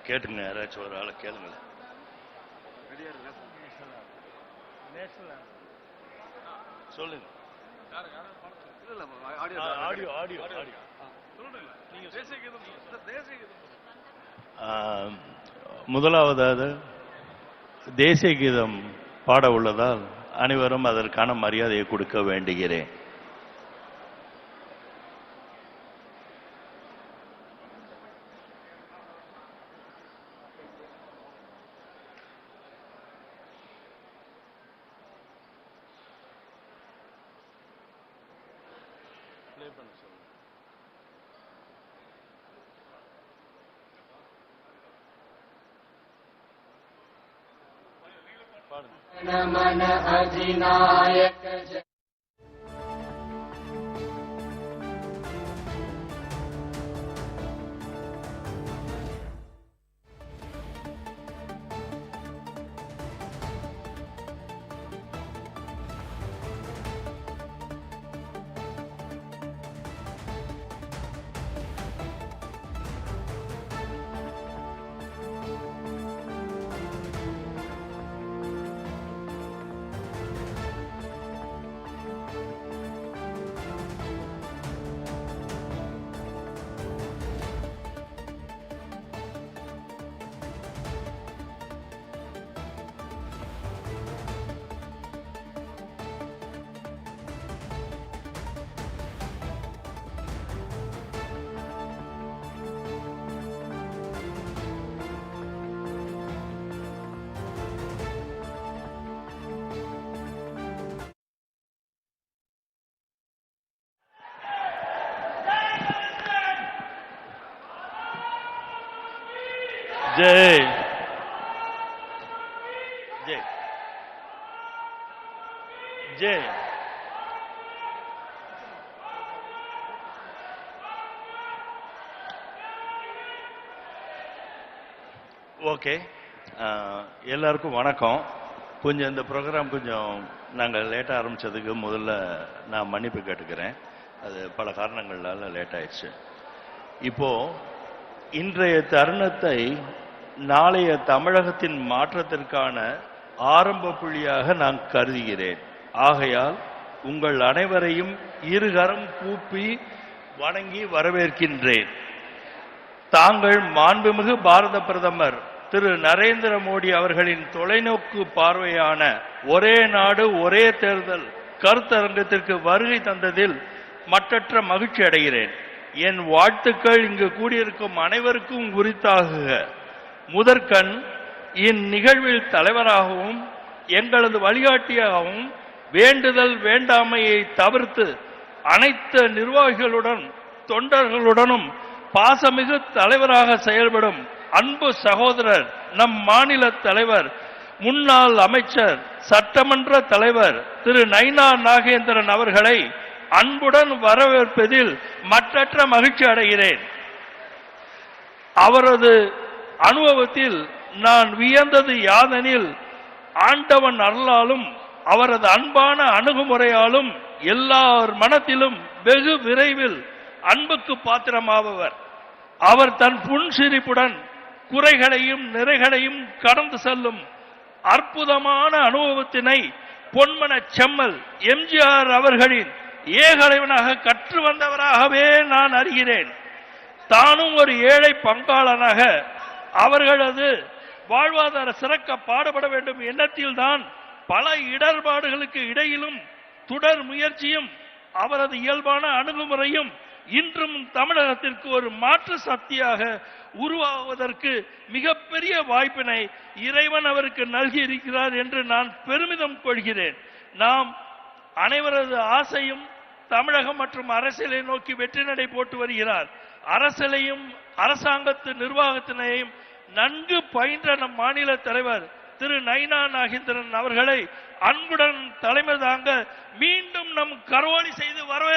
கேட்டுங்க, யாராச்சும் ஒரு ஆளை கேளுங்க. சொல்லுங்க. முதலாவதாக தேசிய கீதம் பாட உள்ளதால் அனைவரும் அதற்கான மரியாதையை கொடுக்க வேண்டுகிறேன். नमन अधिनायक जय जय जय ஓகே, எல்லாருக்கும் வணக்கம். கொஞ்சம் இந்த ப்ரோக்ராம் கொஞ்சம் நாங்கள் லேட்டாக ஆரம்பித்ததுக்கு முதல்ல நான் மன்னிப்பு கேட்டுக்கிறேன். அது பல காரணங்களால் லேட் ஆயிடுச்சு. இப்போது இன்றைய தருணத்தை நாளைய தமிழகத்தின் மாற்றத்திற்கான ஆரம்ப புள்ளியாக நான் கருதுகிறேன். ஆகையால் உங்கள் அனைவரையும் இருகரம் கூப்பி வணங்கி வரவேற்கின்றேன். தாங்கள் மாண்புமிகு பாரத பிரதமர் திரு நரேந்திர மோடி அவர்களின் தொலைநோக்கு பார்வையான ஒரே நாடு ஒரே தேர்தல் கருத்தரங்கத்திற்கு வருகை தந்ததில் மற்றற்ற மகிழ்ச்சி அடைகிறேன். என் வாழ்த்துக்கள் இங்கு கூடியிருக்கும் அனைவருக்கும் உரித்தாகுக. முதற்கண் இந்நிகழ்வில் தலைவராகவும் எங்களது வழிகாட்டியாகவும் வேண்டுதல் வேண்டாமையை தவிர்த்து அனைத்து நிர்வாகிகளுடன் தொண்டர்களுடனும் பாசமிகு தலைவராக செயல்படும் அன்பு சகோதரர் நம் மாநில தலைவர் முன்னாள் அமைச்சர் சட்டமன்ற தலைவர் திரு நைனா நாகேந்திரன் அவர்களை அன்புடன் வரவேற்பதில் மற்றற்ற மகிழ்ச்சி அடைகிறேன். அவரது அனுபவத்தில் நான் வியந்தது யாதெனில், ஆண்டவன் அருளாலும் அவரது அன்பான அணுகுமுறையாலும் எல்லார் மனத்திலும் வெகு விரைவில் அன்புக்கு பாத்திரமாபவர். அவர் தன் புன்சிரிப்புடன் குறைகளையும் நிறைகளையும் கடந்து செல்லும் அற்புதமான அனுபவத்தினை பொன்மன செம்மல் எம்ஜிஆர் அவர்களின் ஏகலைவனாக கற்று வந்தவராகவே நான் அறிகிறேன். தானும் ஒரு ஏழை பங்காளனாக அவர்களது வாழ்வாதார சிறக்க பாடுபட வேண்டும் எண்ணத்தில் தான் பல இடர்பாடுகளுக்கு இடையிலும் தொடர் முயற்சியும் அவரது இயல்பான அணுகுமுறையும் இன்றும் தமிழகத்திற்கு ஒரு மாற்று சக்தியாக உருவாகுவதற்கு மிகப்பெரிய வாய்ப்பினை இறைவன் அவருக்கு நல்கி இருக்கிறார் என்று நான் பெருமிதம் கொள்கிறேன். நாம் அனைவரது ஆசையும் தமிழகம் மற்றும் அரசியலை நோக்கி வெற்றி நடை போட்டு வருகிறார். அரசியலையும் அரசாங்கத்து நிர்வாகத்தினையும் நன்கு பயின்ற நம் மாநில தலைவர் திரு நைனா நாகேந்திரன் அவர்களை அன்புடன் தலைமை தாங்க மீண்டும் நம் கரவொலி செய்து வரவே